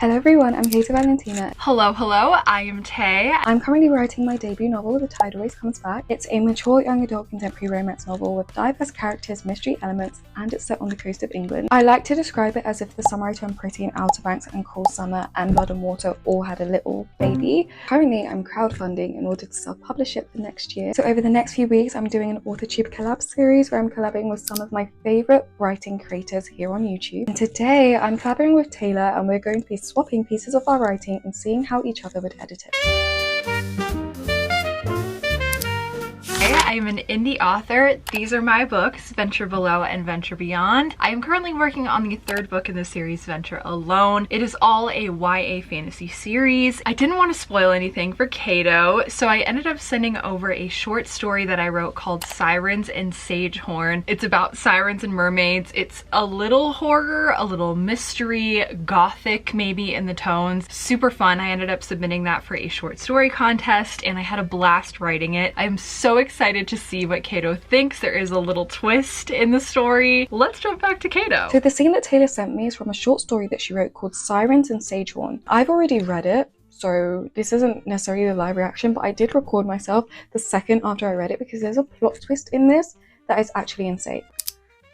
Hello everyone, I'm Katie Valentina. Hello, I am Tay. I'm currently writing my debut novel, The Tide Always Comes Back. It's a mature young adult contemporary romance novel with diverse characters, mystery elements, and it's set on the coast of England. I like to describe it as if the summer I turned pretty in Outer Banks and Cool Summer and Blood and Water all had a little baby. Currently, I'm crowdfunding in order to self-publish it for next year. So over the next few weeks, I'm doing an AuthorTube collab series where I'm collabing with some of my favorite writing creators here on YouTube. And today, I'm collaborating with Taylor and we're going to be swapping pieces of our writing and seeing how each other would edit it. I am an indie author. These are my books, Venture Below and Venture Beyond. I am currently working on the third book in the series, Venture Alone. It is all a YA fantasy series. I didn't want to spoil anything for Kato, so I ended up sending over a short story that I wrote called Sirens and Sagehorn. It's about sirens and mermaids. It's a little horror, a little mystery, gothic maybe in the tones. Super fun. I ended up submitting that for a short story contest and I had a blast writing it. I'm so excited to see what Kato thinks. There is a little twist in the story. Let's jump back to Kato. So the scene that Taylor sent me is from a short story that she wrote called Sirens and Sagehorn. I've already read it, so this isn't necessarily a live reaction, but I did record myself the second after I read it because there's a plot twist in this that is actually insane.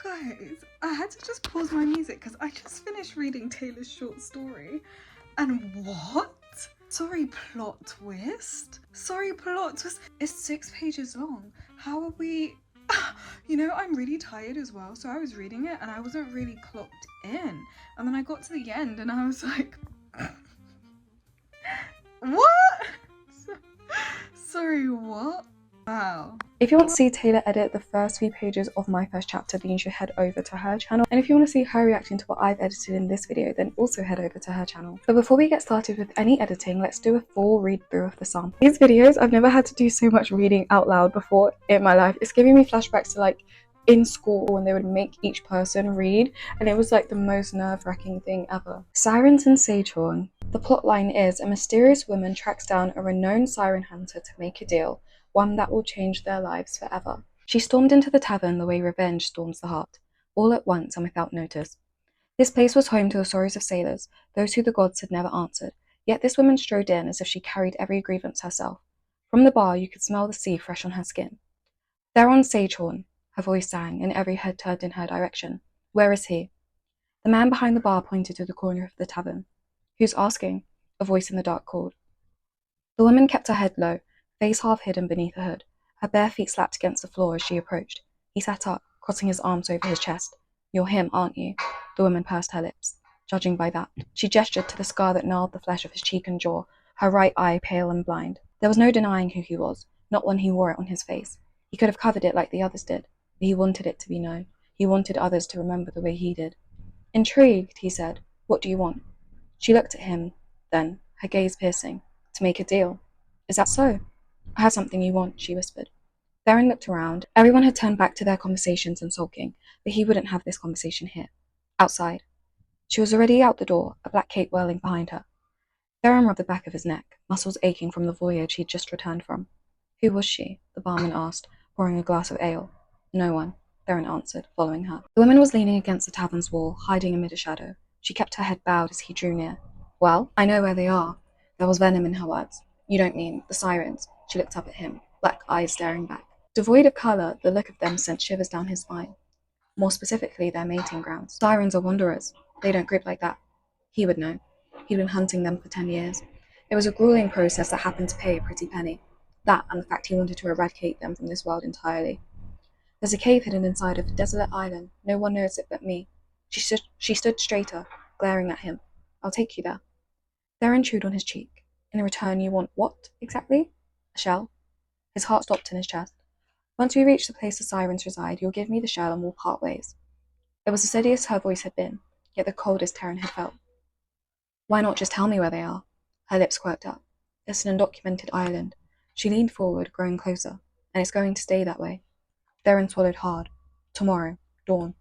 Guys, I had to just pause my music because I just finished reading Taylor's short story. And what? Sorry, plot twist. Sorry, plot twist. It's 6 pages long. How are we... You know, I'm really tired as well, so I was reading it and I wasn't really clocked in. And then I got to the end and I was like... What? Sorry, what? Wow. If you want to see Taylor edit the first few pages of my first chapter, then you should head over to her channel. And if you want to see her reaction to what I've edited in this video, then also head over to her channel. But before we get started with any editing, let's do a full read through of the sample. These videos, I've never had to do so much reading out loud before in my life. It's giving me flashbacks to like in school when they would make each person read, and it was like the most nerve-wracking thing ever. Sirens and Sagehorn. The plotline is a mysterious woman tracks down a renowned siren hunter to make a deal, one that will change their lives forever. She stormed into the tavern the way revenge storms the heart, all at once and without notice. This place was home to the sorrows of sailors, those who the gods had never answered, yet this woman strode in as if she carried every grievance herself. From the bar you could smell the sea fresh on her skin. "Theron Sagehorn," her voice sang, and every head turned in her direction. "Where is he?" The man behind the bar pointed to the corner of the tavern. "Who's asking?" a voice in the dark called. The woman kept her head low, face half hidden beneath a hood. Her bare feet slapped against the floor as she approached. He sat up, crossing his arms over his chest. "You're him, aren't you?" The woman pursed her lips. Judging by that, she gestured to the scar that gnarled the flesh of his cheek and jaw, her right eye pale and blind. There was no denying who he was, not when he wore it on his face. He could have covered it like the others did, but he wanted it to be known. He wanted others to remember the way he did. "Intrigued," he said. "What do you want?" She looked at him, then, her gaze piercing. "To make a deal." "Is that so?" "I have something you want," she whispered. Theron looked around. Everyone had turned back to their conversations and sulking, but he wouldn't have this conversation here. Outside. She was already out the door, a black cape whirling behind her. Theron rubbed the back of his neck, muscles aching from the voyage he'd just returned from. "Who was she?" the barman asked, pouring a glass of ale. "No one," Theron answered, following her. The woman was leaning against the tavern's wall, hiding amid a shadow. She kept her head bowed as he drew near. "Well, I know where they are." There was venom in her words. "You don't mean the sirens?" She looked up at him, black eyes staring back. Devoid of colour, the look of them sent shivers down his spine. More specifically, their mating grounds. Sirens are wanderers. They don't grip like that. He would know. He'd been hunting them for 10 years. It was a grueling process that happened to pay a pretty penny. That, and the fact he wanted to eradicate them from this world entirely. "There's a cave hidden inside of a desolate island. No one knows it but me." She stood straighter, glaring at him. "I'll take you there." Theron chewed on his cheek. "In return you want what, exactly?" "A shell." His heart stopped in his chest. "Once we reach the place the sirens reside, you'll give me the shell and we'll part ways." It was as steady as her voice had been, yet the coldest Theron had felt. "Why not just tell me where they are?" Her lips quirked up. "It's an undocumented island." She leaned forward, growing closer. "And it's going to stay that way." Theron swallowed hard. "Tomorrow, dawn."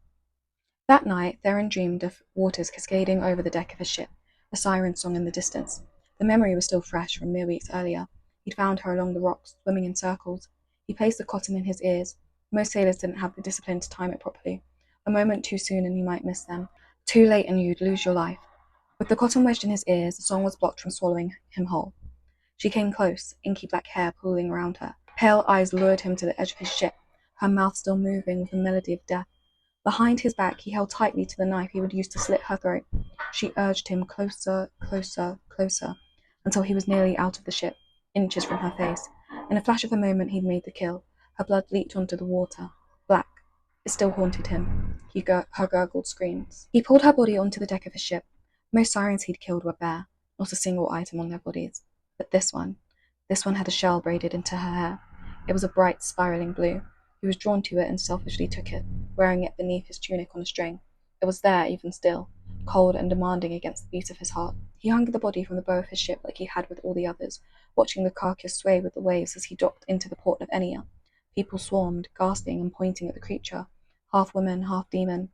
That night, Theron dreamed of waters cascading over the deck of his ship, a siren song in the distance. The memory was still fresh from mere weeks earlier. He'd found her along the rocks, swimming in circles. He placed the cotton in his ears. Most sailors didn't have the discipline to time it properly. A moment too soon and you might miss them. Too late and you'd lose your life. With the cotton wedged in his ears, the song was blocked from swallowing him whole. She came close, inky black hair pooling around her. Pale eyes lured him to the edge of his ship, her mouth still moving with the melody of death. Behind his back, he held tightly to the knife he would use to slit her throat. She urged him closer, closer, closer, until he was nearly out of the ship, inches from her face. In a flash of a moment, he'd made the kill. Her blood leaped onto the water. Black. It still haunted him. Her gurgled screams. He pulled her body onto the deck of his ship. Most sirens he'd killed were bare, not a single item on their bodies. But this one had a shell braided into her hair. It was a bright, spiraling blue. He was drawn to it and selfishly took it, wearing it beneath his tunic on a string. It was there, even still, cold and demanding against the beat of his heart. He hung the body from the bow of his ship like he had with all the others, watching the carcass sway with the waves as he docked into the port of Enia. People swarmed, gasping and pointing at the creature, half woman, half demon,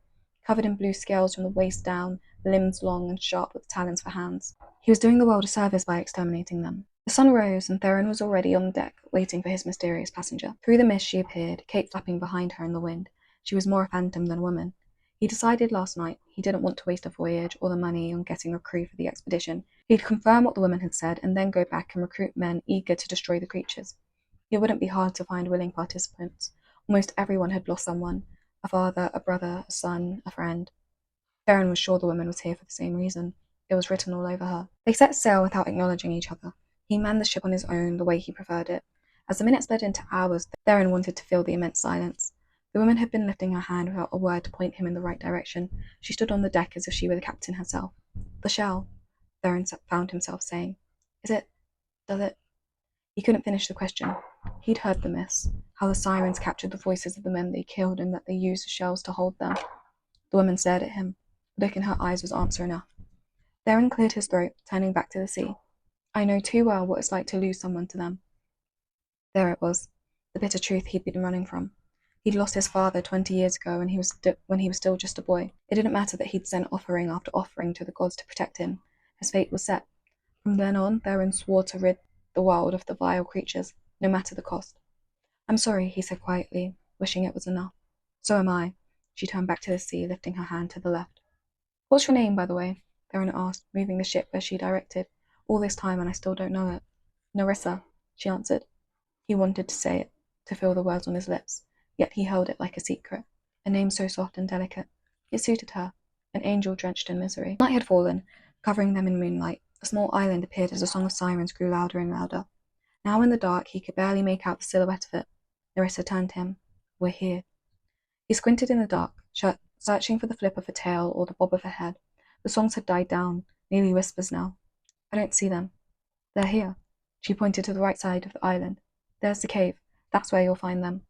covered in blue scales from the waist down, limbs long and sharp with talons for hands. He was doing the world a service by exterminating them. The sun rose, and Theron was already on deck, waiting for his mysterious passenger. Through the mist she appeared, cape flapping behind her in the wind. She was more a phantom than a woman. He decided last night he didn't want to waste a voyage or the money on getting a crew for the expedition. He'd confirm what the woman had said, and then go back and recruit men eager to destroy the creatures. It wouldn't be hard to find willing participants. Almost everyone had lost someone: a father, a brother, a son, a friend. Theron was sure the woman was here for the same reason. It was written all over her. They set sail without acknowledging each other. He manned the ship on his own, the way he preferred it. As the minutes bled into hours, Theron wanted to feel the immense silence. The woman had been lifting her hand without a word to point him in the right direction. She stood on the deck as if she were the captain herself. "The shell," Theron found himself saying. Does it? He couldn't finish the question. He'd heard the myths, how the sirens captured the voices of the men they killed and that they used the shells to hold them. The woman stared at him. The look in her eyes was answer enough. Theron cleared his throat, turning back to the sea. "I know too well what it's like to lose someone to them." There it was, the bitter truth he'd been running from. He'd lost his father 20 years ago when he was still just a boy. It didn't matter that he'd sent offering after offering to the gods to protect him. His fate was set. From then on, Theron swore to rid the world of the vile creatures, no matter the cost. "I'm sorry," he said quietly, wishing it was enough. "So am I." She turned back to the sea, lifting her hand to the left. "What's your name, by the way?" Theron asked, moving the ship as she directed. "All this time and I still don't know it." "Nerissa," she answered. He wanted to say it, to feel the words on his lips, yet he held it like a secret. A name so soft and delicate. It suited her, an angel drenched in misery. Night had fallen, covering them in moonlight. A small island appeared as the song of sirens grew louder and louder. Now in the dark, he could barely make out the silhouette of it. Nerissa turned to him. "We're here." He squinted in the dark, searching for the flip of a tail or the bob of a head. The songs had died down, nearly whispers now. "I don't see them." "They're here." She pointed to the right side of the island. "There's the cave. That's where you'll find them."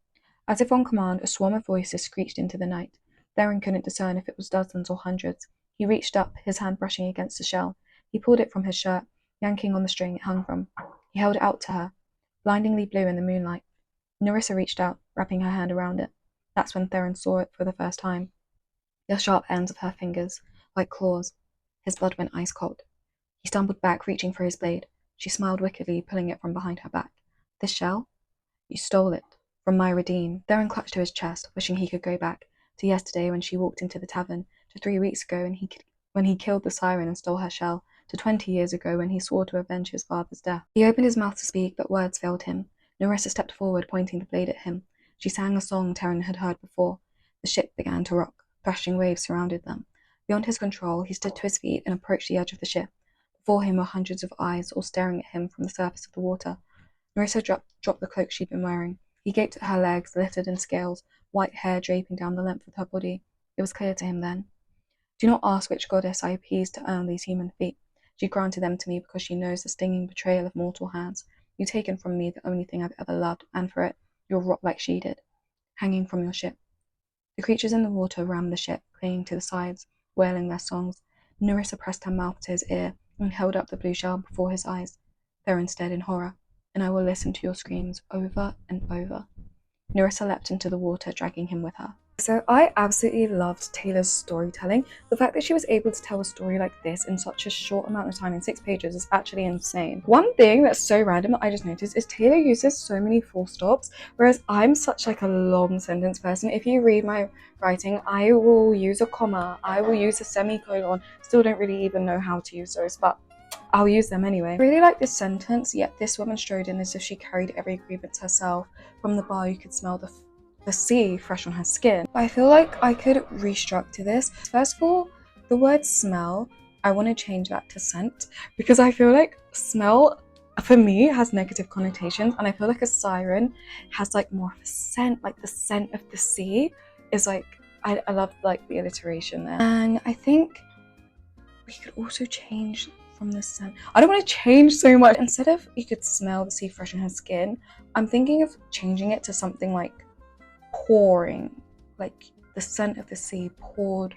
As if on command, a swarm of voices screeched into the night. Theron couldn't discern if it was dozens or hundreds. He reached up, his hand brushing against the shell. He pulled it from his shirt, yanking on the string it hung from. He held it out to her, blindingly blue in the moonlight. Nerissa reached out, wrapping her hand around it. That's when Theron saw it for the first time. The sharp ends of her fingers, like claws. His blood went ice cold. He stumbled back, reaching for his blade. She smiled wickedly, pulling it from behind her back. "This shell? You stole it. From my Redeem." Theron clutched to his chest, wishing he could go back. To yesterday when she walked into the tavern. To 3 weeks ago when he killed the siren and stole her shell. To 20 years ago when he swore to avenge his father's death. He opened his mouth to speak, but words failed him. Nerissa stepped forward, pointing the blade at him. She sang a song Theron had heard before. The ship began to rock. Thrashing waves surrounded them. Beyond his control, he stood to his feet and approached the edge of the ship. Before him were hundreds of eyes, all staring at him from the surface of the water. Nerissa dropped the cloak she'd been wearing. He gaped at her legs, littered in scales, white hair draping down the length of her body. It was clear to him then. "Do not ask which goddess I appeased to earn these human feet. She granted them to me because she knows the stinging betrayal of mortal hands. You've taken from me the only thing I've ever loved, and for it, you'll rot like she did, hanging from your ship." The creatures in the water rammed the ship, clinging to the sides, wailing their songs. Nerissa pressed her mouth to his ear and held up the blue shell before his eyes. Theron stared in horror. "And I will listen to your screams over and over." Nerissa leapt into the water, dragging him with her. So I absolutely loved Taylor's storytelling. The fact that she was able to tell a story like this in such a short amount of time, in 6 pages, is actually insane. One thing that's so random that I just noticed is Taylor uses so many full stops, whereas I'm such like a long sentence person. If you read my writing, I will use a comma, I will use a semicolon, still don't really even know how to use those, but I'll use them anyway. I really like this sentence. Yet this woman strode in as if she carried every grievance herself. From the bar you could smell the sea fresh on her skin. But I feel like I could restructure this. First of all, the word smell, I want to change that to scent, because I feel like smell for me has negative connotations, and I feel like a siren has like more of a scent, like the scent of the sea is like, I love like the alliteration there. And I think we could also change from the scent. I don't want to change so much. Instead of you could smell the sea fresh on her skin, I'm thinking of changing it to something like pouring, like the scent of the sea poured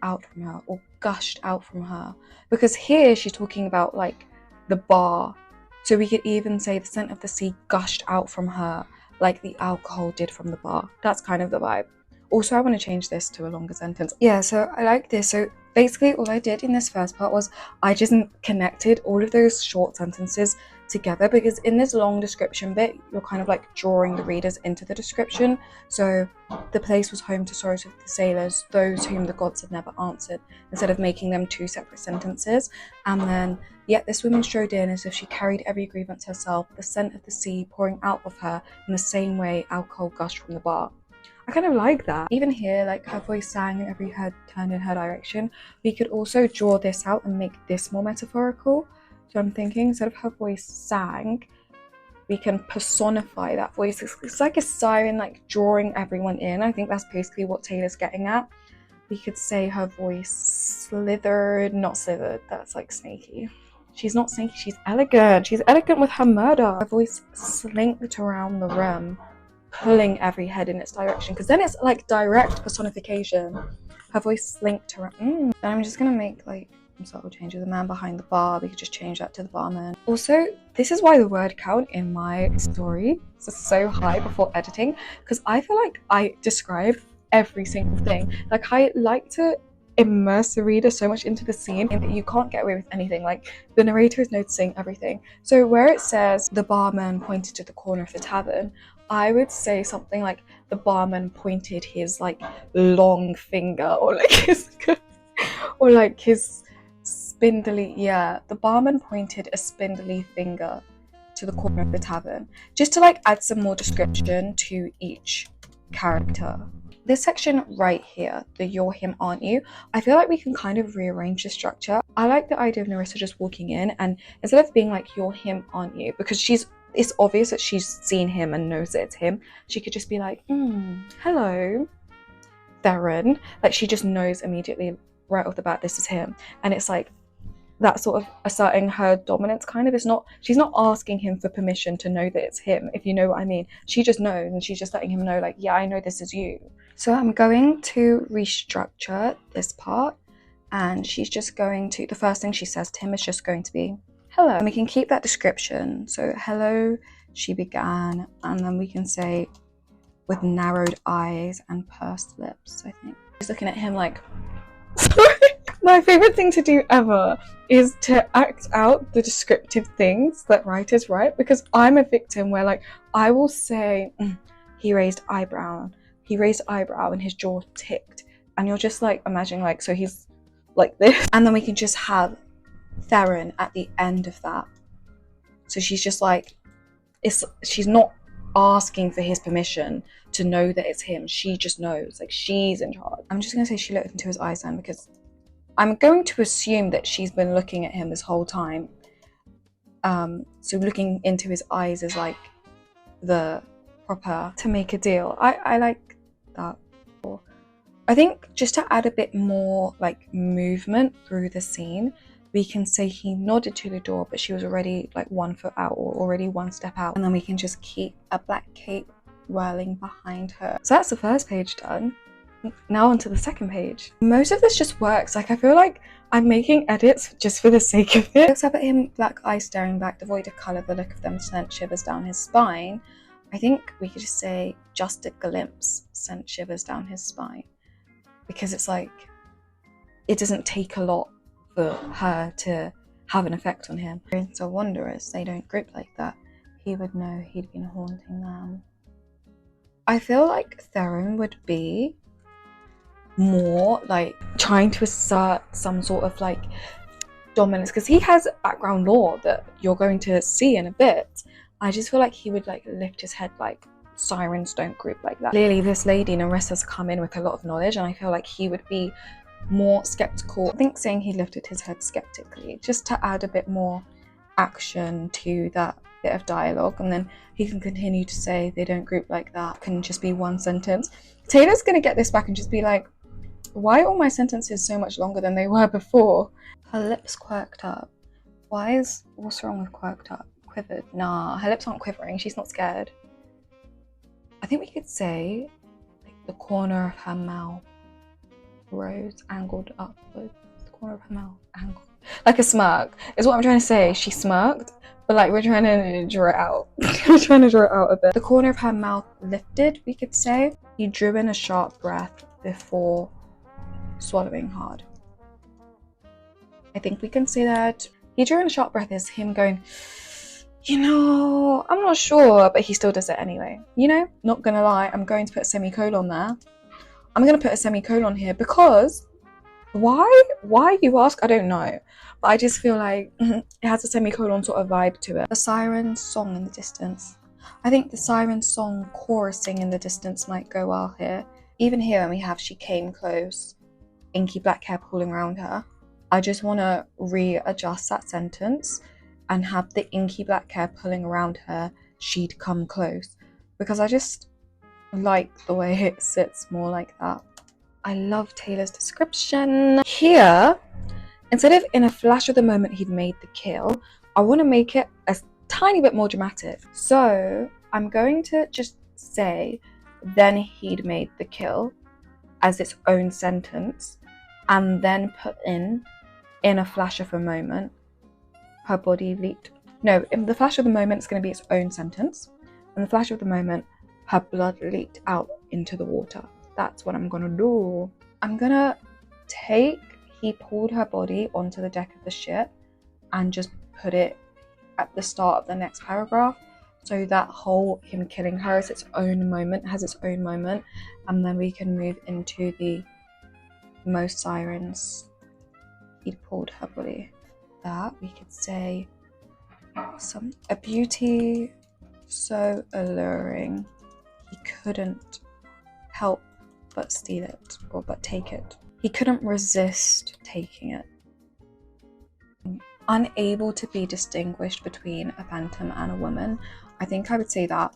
out from her or gushed out from her, because here she's talking about like the bar, so we could even say the scent of the sea gushed out from her like the alcohol did from the bar. That's kind of the vibe. Also, I want to change this to a longer sentence. Yeah, so I like this. So basically all I did in this first part was I just connected all of those short sentences together, because in this long description bit you're kind of like drawing the readers into the description. So the place was home to sorrows of the sailors, those whom the gods had never answered, instead of making them two separate sentences. And then yet this woman strode in as if she carried every grievance herself, the scent of the sea pouring out of her in the same way alcohol gushed from the bar. I kind of like that. Even here, like her voice sang and every head turned in her direction. We could also draw this out and make this more metaphorical. So I'm thinking instead of her voice sang, we can personify that voice. It's like a siren, like drawing everyone in. I think that's basically what Taylor's getting at. We could say her voice slithered, not slithered, that's like snaky. She's not snaky, she's elegant. She's elegant with her murder. Her voice slinked around the room, pulling every head in its direction, because then it's like direct personification. Her voice slinked around. And I'm just gonna make like some subtle changes. The man behind the bar, we could just change that to the barman. Also, this is why the word count in my story is so high before editing, because I feel like I describe every single thing. Like I like to immerse the reader so much into the scene that you can't get away with anything. Like the narrator is noticing everything. So where it says the barman pointed to the corner of the tavern, I would say something like the barman pointed his like long finger, or like his spindly, yeah, the barman pointed a spindly finger to the corner of the tavern, just to like add some more description to each character. This section right here, the you're him aren't you, I feel like we can kind of rearrange the structure. I like the idea of Narissa just walking in, and instead of being like you're him aren't you, because it's obvious that she's seen him and knows that it's him, she could just be like, hello, Theron. Like she just knows immediately right off the bat this is him. And it's like that sort of asserting her dominance kind of. She's not asking him for permission to know that it's him, if you know what I mean. She just knows, and she's just letting him know like, yeah, I know this is you. So I'm going to restructure this part, and she's just going to, the first thing she says to him is just going to be hello, and we can keep that description. So hello, she began, and then we can say with narrowed eyes and pursed lips, I think. She's looking at him like, sorry. My favorite thing to do ever is to act out the descriptive things that writers write, because I'm a victim where like I will say he raised eyebrow and his jaw ticked, and you're just like imagining like, so he's like this, and then we can just have Theron at the end of that. So she's just like, she's not asking for his permission to know that it's him. She just knows, like she's in charge. I'm just gonna say she looked into his eyes then, because I'm going to assume that she's been looking at him this whole time. So looking into his eyes is like the proper to make a deal. I like that. I think just to add a bit more like movement through the scene, we can say he nodded to the door, but she was already like 1 foot out, or already 1 step out. And then we can just keep a black cape whirling behind her. So that's the first page done. Now onto the second page. Most of this just works. Like I feel like I'm making edits just for the sake of it. Looks up at him, black eyes staring back, devoid of colour. The look of them sent shivers down his spine. I think we could just say just a glimpse sent shivers down his spine, because it's like it doesn't take a lot for her to have an effect on him. So wanderers, they don't group like that. He would know he'd been haunting them. I feel like Theron would be more like trying to assert some sort of like dominance, because he has background lore that you're going to see in a bit. I just feel like he would like lift his head like sirens don't group like that. Clearly this lady Nerissa's come in with a lot of knowledge, and I feel like he would be more skeptical. I think saying he lifted his head skeptically, just to add a bit more action to that bit of dialogue, and then he can continue to say they don't group like that. Can just be one sentence. Taylor's gonna get this back and just be like, why are all my sentences so much longer than they were before? Her lips quirked up. What's wrong with quirked up? Quivered? Nah, her lips aren't quivering, she's not scared. I think we could say like the corner of her mouth rose, angled upwards. The corner of her mouth angled. Like a smirk is what I'm trying to say. She smirked, but like we're trying to draw it out. We're trying to draw it out a bit. The corner of her mouth lifted, we could say. He drew in a sharp breath before swallowing hard. I think we can say that. He drew in a sharp breath is him going, you know, I'm not sure, but he still does it anyway. You know, not gonna lie, I'm going to put a semicolon there. I'm gonna put a semicolon here because why you ask? I don't know, but I just feel like it has a semicolon sort of vibe to it. The siren song in the distance. I think the siren song chorusing in the distance might go well here. Even here when we have she came close, inky black hair pulling around her. I just want to readjust that sentence and have the inky black hair pulling around her, she'd come close, because I just like the way it sits more like that. I love Taylor's description. Here, instead of in a flash of the moment he'd made the kill, I want to make it a tiny bit more dramatic. So I'm going to just say then he'd made the kill as its own sentence, and then put in a flash of a moment, her body leaped. No, in the flash of the moment, it's going to be its own sentence. In the flash of the moment, her blood leaked out into the water. That's what I'm going to do. I'm going to take, he pulled her body onto the deck of the ship and just put it at the start of the next paragraph. So that whole him killing her is its own moment, has its own moment. And then we can move into the most sirens. He'd pulled her body. That we could say a beauty so alluring he couldn't help but steal it, or but take it. He couldn't resist taking it. Unable to be distinguished between a phantom and a woman. I think I would say that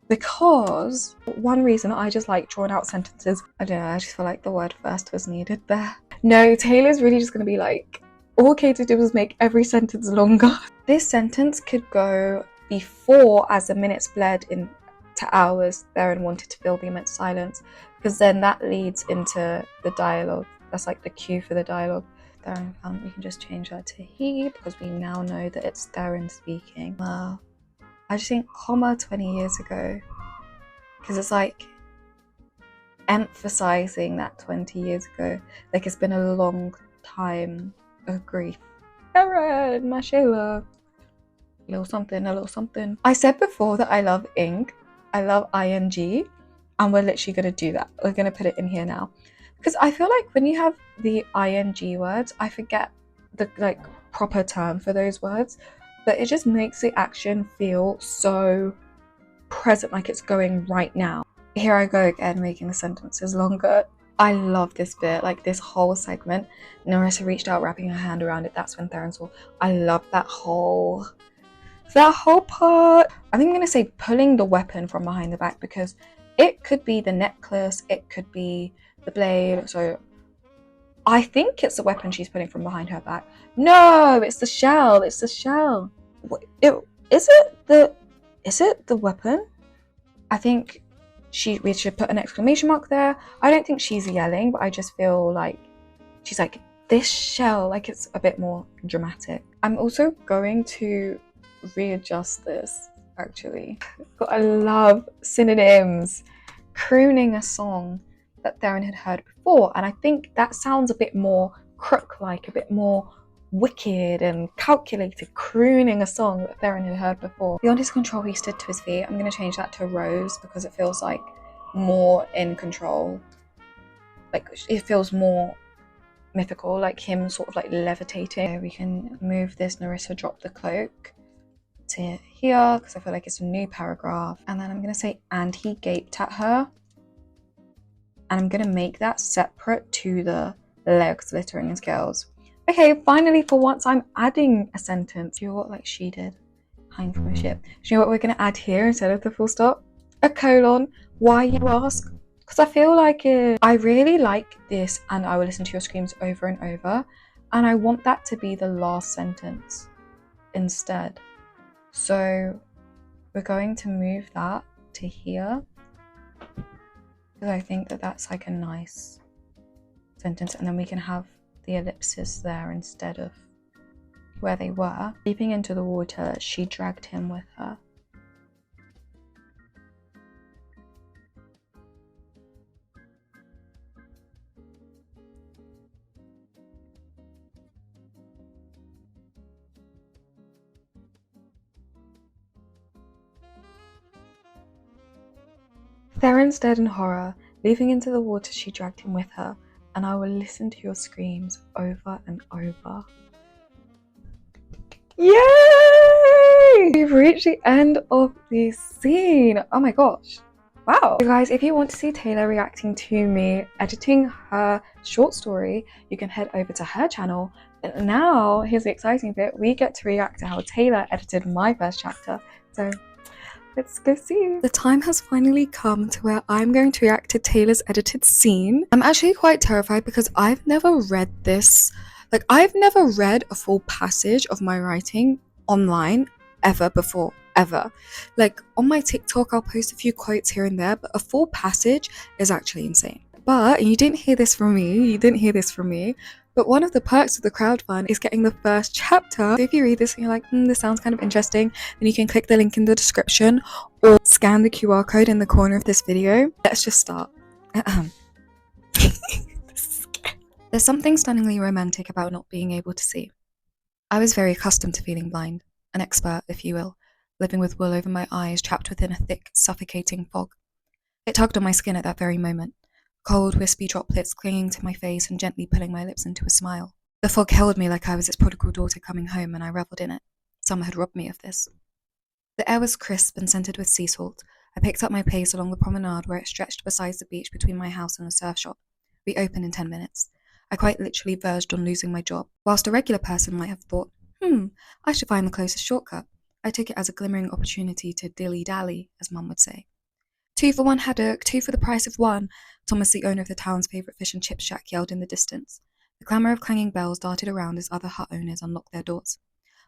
because one reason I just like drawn out sentences. I don't know, I just feel like the word first was needed there. No, Taylor's really just going to be like, all Kay to do was make every sentence longer. This sentence could go before as the minutes bled into hours. Theron wanted to fill the immense silence, because then that leads into the dialogue. That's like the cue for the dialogue. Theron found we can just change that to he, because we now know that it's Theron speaking. I just think comma 20 years ago, because it's like emphasizing that 20 years ago, like it's been a long time of grief. Theron, Mashayla, a little something. I said before that I love ing, I love ing, and we're literally gonna do that. We're gonna put it in here now, because I feel like when you have the ing words, I forget the like proper term for those words, but it just makes the action feel so present, like it's going right now. Here I go again, making the sentences longer. I love this bit, like this whole segment. Nerissa reached out, wrapping her hand around it. That's when Theron saw. I love that whole part. I think I'm gonna say pulling the weapon from behind the back, because it could be the necklace, it could be the blade. So I think it's the weapon she's putting from behind her back. No, it's the shell. It's the shell. Is it the weapon? I think we should put an exclamation mark there. I don't think she's yelling, but I just feel like she's like, this shell, like it's a bit more dramatic. I'm also going to readjust this actually. Gotta love synonyms. Crooning a song that Theron had heard before, and I think that sounds a bit more crook-like, a bit more wicked and calculated. Crooning a song that Theron had heard before. Beyond his control, he stood to his feet. I'm going to change that to rose because it feels like more in control. Like, it feels more mythical, like him sort of like levitating. We can move this Narissa drop the cloak to here because I feel like it's a new paragraph. And then I'm going to say, and he gaped at her. And I'm going to make that separate to the legs glittering in scales. Okay, finally, for once, I'm adding a sentence. You know what, like she did, hang from a ship. Do you know what we're going to add here instead of the full stop? A colon. Why, you ask? Because I feel like I really like this, and I will listen to your screams over and over. And I want that to be the last sentence instead. So we're going to move that to here. Because I think that that's like a nice sentence, and then we can have the ellipses there instead of where they were. Leaping into the water, she dragged him with her. Theron stared in horror. Leaping into the water, she dragged him with her, and I will listen to your screams over and over. Yay! We've reached the end of the scene. Oh my gosh. Wow. So guys, if you want to see Taylor reacting to me editing her short story, you can head over to her channel. And now, here's the exciting bit. We get to react to how Taylor edited my first chapter. So let's go see. The time has finally come to where I'm going to react to Taylor's edited scene. I'm actually quite terrified because I've never read this. Like, I've never read a full passage of my writing online ever before, ever. Like, on my TikTok, I'll post a few quotes here and there, but a full passage is actually insane. But you didn't hear this from me, but one of the perks of the crowdfund is getting the first chapter. So if you read this and you're like, this sounds kind of interesting, then you can click the link in the description or scan the QR code in the corner of this video. Let's just start. There's something stunningly romantic about not being able to see. I was very accustomed to feeling blind, an expert, if you will, living with wool over my eyes, trapped within a thick, suffocating fog. It tugged on my skin at that very moment. Cold, wispy droplets clinging to my face and gently pulling my lips into a smile. The fog held me like I was its prodigal daughter coming home, and I revelled in it. Summer had robbed me of this. The air was crisp and scented with sea salt. I picked up my pace along the promenade where it stretched beside the beach between my house and a surf shop. We opened in 10 minutes. I quite literally verged on losing my job. Whilst a regular person might have thought, I should find the closest shortcut, I took it as a glimmering opportunity to dilly-dally, as Mum would say. 2 for 1 haddock, 2 for the price of 1, Thomas, the owner of the town's favourite fish and chip shack, yelled in the distance. The clamour of clanging bells darted around as other hut owners unlocked their doors.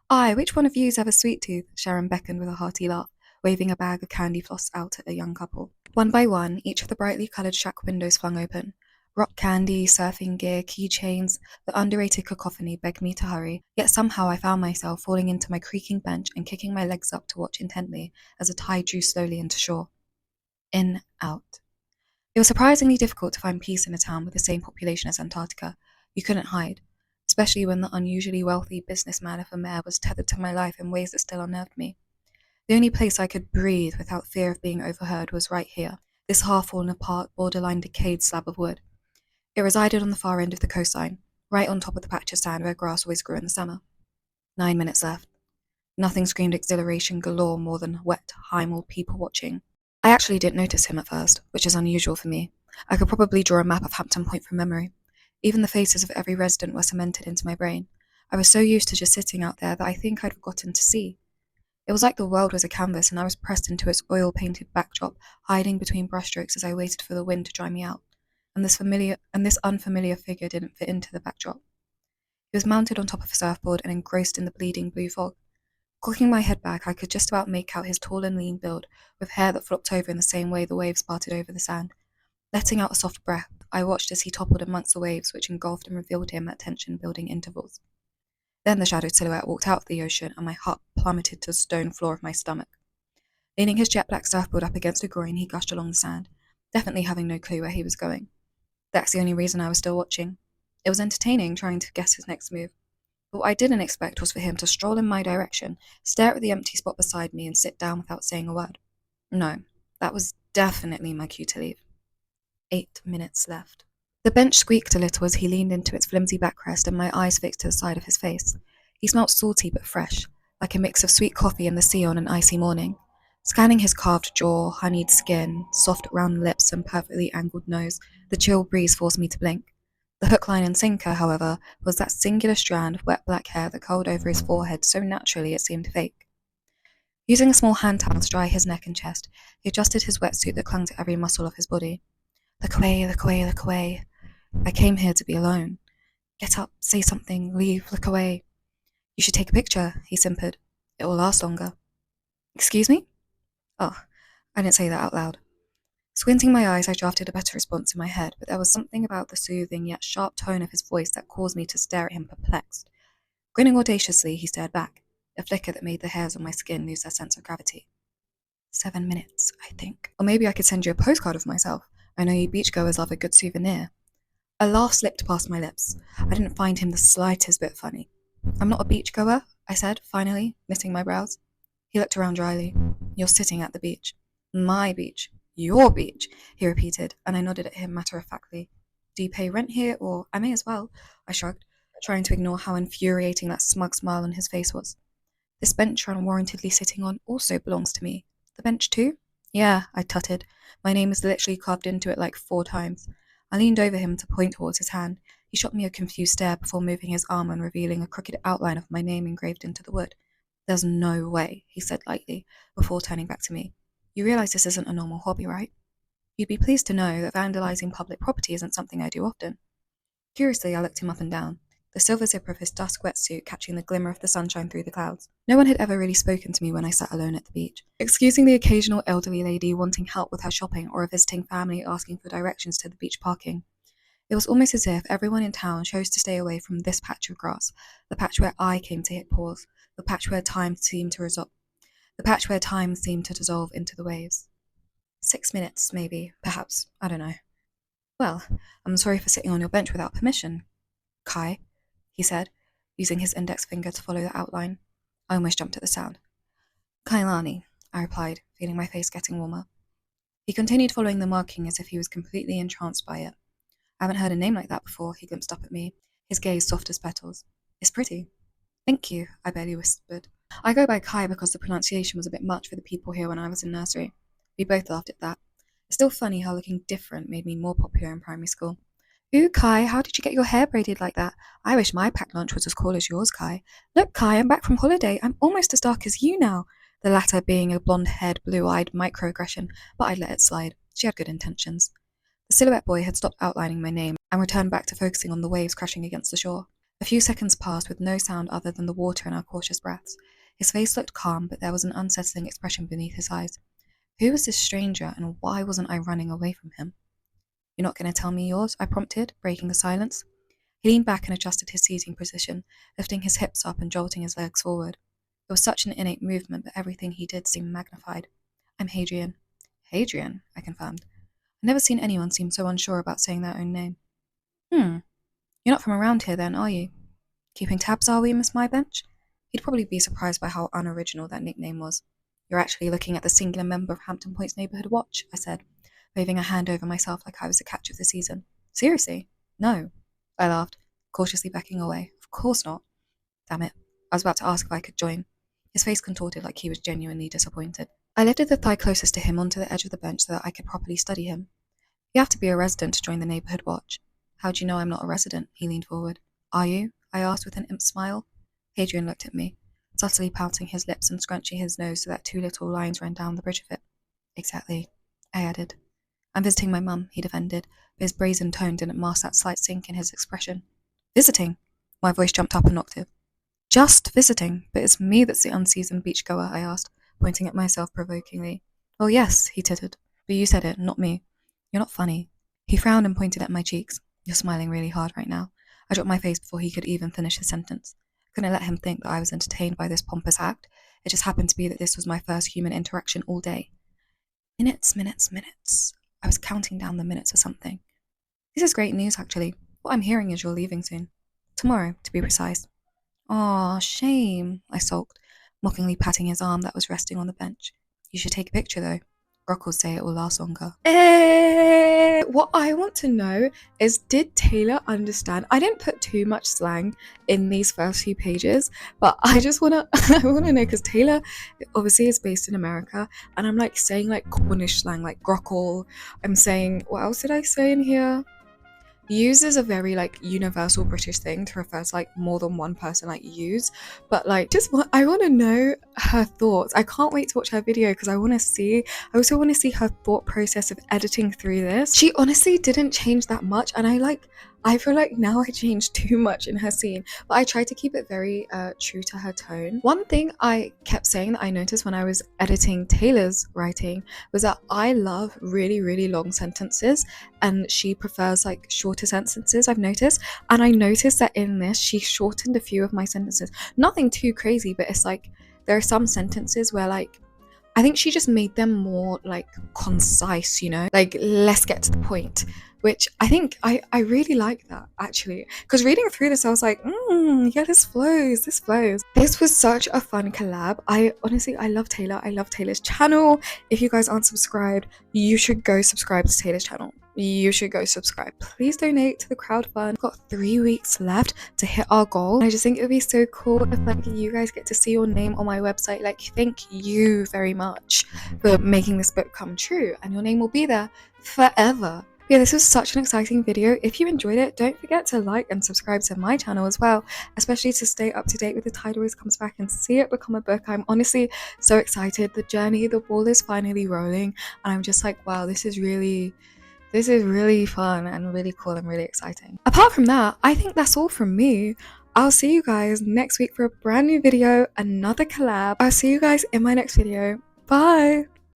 Aye, which one of you's have a sweet tooth? Sharon beckoned with a hearty laugh, waving a bag of candy floss out at a young couple. One by one, each of the brightly coloured shack windows flung open. Rock candy, surfing gear, keychains, the underrated cacophony begged me to hurry, yet somehow I found myself falling into my creaking bench and kicking my legs up to watch intently as the tide drew slowly into shore. In, out. It was surprisingly difficult to find peace in a town with the same population as Antarctica. You couldn't hide, especially when the unusually wealthy businessman of a mayor was tethered to my life in ways that still unnerved me. The only place I could breathe without fear of being overheard was right here, this half-fallen apart, borderline decayed slab of wood. It resided on the far end of the coastline, right on top of the patch of sand where grass always grew in the summer. 9 minutes left. Nothing screamed exhilaration galore more than wet, high-mauled people watching. I actually didn't notice him at first, which is unusual for me. I could probably draw a map of Hampton Point from memory. Even the faces of every resident were cemented into my brain. I was so used to just sitting out there that I think I'd forgotten to see. It was like the world was a canvas and I was pressed into its oil-painted backdrop, hiding between brushstrokes as I waited for the wind to dry me out. And this unfamiliar figure didn't fit into the backdrop. He was mounted on top of a surfboard and engrossed in the bleeding blue fog. Cocking my head back, I could just about make out his tall and lean build, with hair that flopped over in the same way the waves parted over the sand. Letting out a soft breath, I watched as he toppled amongst the waves which engulfed and revealed him at tension-building intervals. Then the shadowed silhouette walked out of the ocean, and my heart plummeted to the stone floor of my stomach. Leaning his jet black surfboard up against a groin, he gushed along the sand, definitely having no clue where he was going. That's the only reason I was still watching. It was entertaining trying to guess his next move. But what I didn't expect was for him to stroll in my direction, stare at the empty spot beside me, and sit down without saying a word. No, that was definitely my cue to leave. 8 minutes left. The bench squeaked a little as he leaned into its flimsy backrest and my eyes fixed to the side of his face. He smelt salty but fresh, like a mix of sweet coffee and the sea on an icy morning. Scanning his carved jaw, honeyed skin, soft round lips and perfectly angled nose, the chill breeze forced me to blink. The hook, line and sinker, however, was that singular strand of wet black hair that curled over his forehead so naturally it seemed fake. Using a small hand towel to dry his neck and chest, he adjusted his wetsuit that clung to every muscle of his body. Look away, look away, look away. I came here to be alone. Get up, say something, leave, look away. You should take a picture, he simpered. It will last longer. Excuse me? Oh, I didn't say that out loud. Squinting my eyes, I drafted a better response in my head, but there was something about the soothing yet sharp tone of his voice that caused me to stare at him perplexed. Grinning audaciously, he stared back, a flicker that made the hairs on my skin lose their sense of gravity. 7 minutes, I think. Or maybe I could send you a postcard of myself. I know you beachgoers love a good souvenir. A laugh slipped past my lips. I didn't find him the slightest bit funny. I'm not a beachgoer, I said, finally, knitting my brows. He looked around dryly. You're sitting at the beach. My beach. Your beach, he repeated, and I nodded at him matter-of-factly. Do you pay rent here, or I may as well, I shrugged, trying to ignore how infuriating that smug smile on his face was. This bench you're unwarrantedly sitting on also belongs to me. The bench too? Yeah, I tutted. My name is literally carved into it like 4 times. I leaned over him to point towards his hand. He shot me a confused stare before moving his arm and revealing a crooked outline of my name engraved into the wood. There's no way, he said lightly, before turning back to me. You realize this isn't a normal hobby, right? You'd be pleased to know that vandalizing public property isn't something I do often. Curiously, I looked him up and down, the silver zipper of his dusk wetsuit catching the glimmer of the sunshine through the clouds. No one had ever really spoken to me when I sat alone at the beach, excusing the occasional elderly lady wanting help with her shopping or a visiting family asking for directions to the beach parking. It was almost as if everyone in town chose to stay away from this patch of grass, the patch where I came to hit pause, the patch where time seemed to dissolve into the waves. 6 minutes, maybe, perhaps, I don't know. Well, I'm sorry for sitting on your bench without permission. Kai, he said, using his index finger to follow the outline. I almost jumped at the sound. Kailani, I replied, feeling my face getting warmer. He continued following the marking as if he was completely entranced by it. I haven't heard a name like that before, he glimpsed up at me, his gaze soft as petals. It's pretty. Thank you, I barely whispered. I go by Kai because the pronunciation was a bit much for the people here when I was in nursery. We both laughed at that. It's still funny how looking different made me more popular in primary school. Ooh, Kai, how did you get your hair braided like that? I wish my packed lunch was as cool as yours, Kai. Look, Kai, I'm back from holiday. I'm almost as dark as you now. The latter being a blonde-haired, blue-eyed microaggression, but I let it slide. She had good intentions. The silhouette boy had stopped outlining my name and returned back to focusing on the waves crashing against the shore. A few seconds passed with no sound other than the water in our cautious breaths. His face looked calm, but there was an unsettling expression beneath his eyes. Who was this stranger, and why wasn't I running away from him? You're not going to tell me yours? I prompted, breaking the silence. He leaned back and adjusted his seating position, lifting his hips up and jolting his legs forward. It was such an innate movement, but everything he did seemed magnified. I'm Hadrian. Hadrian, I confirmed. I've never seen anyone seem so unsure about saying their own name. You're not from around here then, are you? Keeping tabs, are we, Miss Mybench? He'd probably be surprised by how unoriginal that nickname was. You're actually looking at the singular member of Hampton Point's Neighbourhood Watch, I said, waving a hand over myself like I was the catch of the season. Seriously? No. I laughed, cautiously backing away. Of course not. Damn it. I was about to ask if I could join. His face contorted like he was genuinely disappointed. I lifted the thigh closest to him onto the edge of the bench so that I could properly study him. You have to be a resident to join the Neighbourhood Watch. How do you know I'm not a resident? He leaned forward. Are you? I asked with an imp smile. Hadrian looked at me, subtly pouting his lips and scrunching his nose so that 2 little lines ran down the bridge of it. Exactly, I added. I'm visiting my mum, he defended, but his brazen tone didn't mask that slight sink in his expression. Visiting? My voice jumped up an octave. Just visiting, but it's me that's the unseasoned beachgoer, I asked, pointing at myself provokingly. Well, yes, he tittered, but you said it, not me. You're not funny. He frowned and pointed at my cheeks. You're smiling really hard right now. I dropped my face before he could even finish his sentence. Couldn't let him think that I was entertained by this pompous act. It just happened to be that this was my first human interaction all day. Minutes, minutes, minutes. I was counting down the minutes or something. This is great news, actually. What I'm hearing is you're leaving soon. Tomorrow, to be precise. Aw, shame, I sulked, mockingly patting his arm that was resting on the bench. You should take a picture, though. Brock will say it will last longer. What I want to know is, did Taylor understand? I didn't put too much slang in these first few pages, but I just wanna I wanna know, because Taylor obviously is based in America, and I'm like saying like Cornish slang, like grockle. I'm saying, what else did I say in here? Use is a very like universal British thing to refer to like more than one person like use, but like I want to know her thoughts. I can't wait to watch her video because I also want to see her thought process of editing through this. She honestly didn't change that much, and I feel like now I changed too much in her scene, but I tried to keep it very true to her tone. One thing I kept saying that I noticed when I was editing Taylor's writing was that I love really, really long sentences, and she prefers like shorter sentences, I've noticed. And I noticed that in this, she shortened a few of my sentences. Nothing too crazy, but it's like there are some sentences where like I think she just made them more like concise, you know, like let's get to the point, which I think I really like that actually, because reading through this I was like, yeah, this flows. This was such a fun collab. I love Taylor. I love Taylor's channel. If you guys aren't subscribed, you should go subscribe to Taylor's channel. You should go subscribe. Please donate to the crowdfund. We've got 3 weeks left to hit our goal. I just think it would be so cool if like you guys get to see your name on my website. Like, thank you very much for making this book come true, and your name will be there forever. Yeah, this was such an exciting video. If you enjoyed it, don't forget to like and subscribe to my channel as well, especially to stay up to date with the Tide Always Comes Back and see it become a book. I'm honestly so excited. The ball is finally rolling, and I'm just like, wow, this is really fun and really cool and really exciting. Apart from that, I think that's all from me. I'll see you guys next week for a brand new video, another collab. I'll see you guys in my next video. Bye!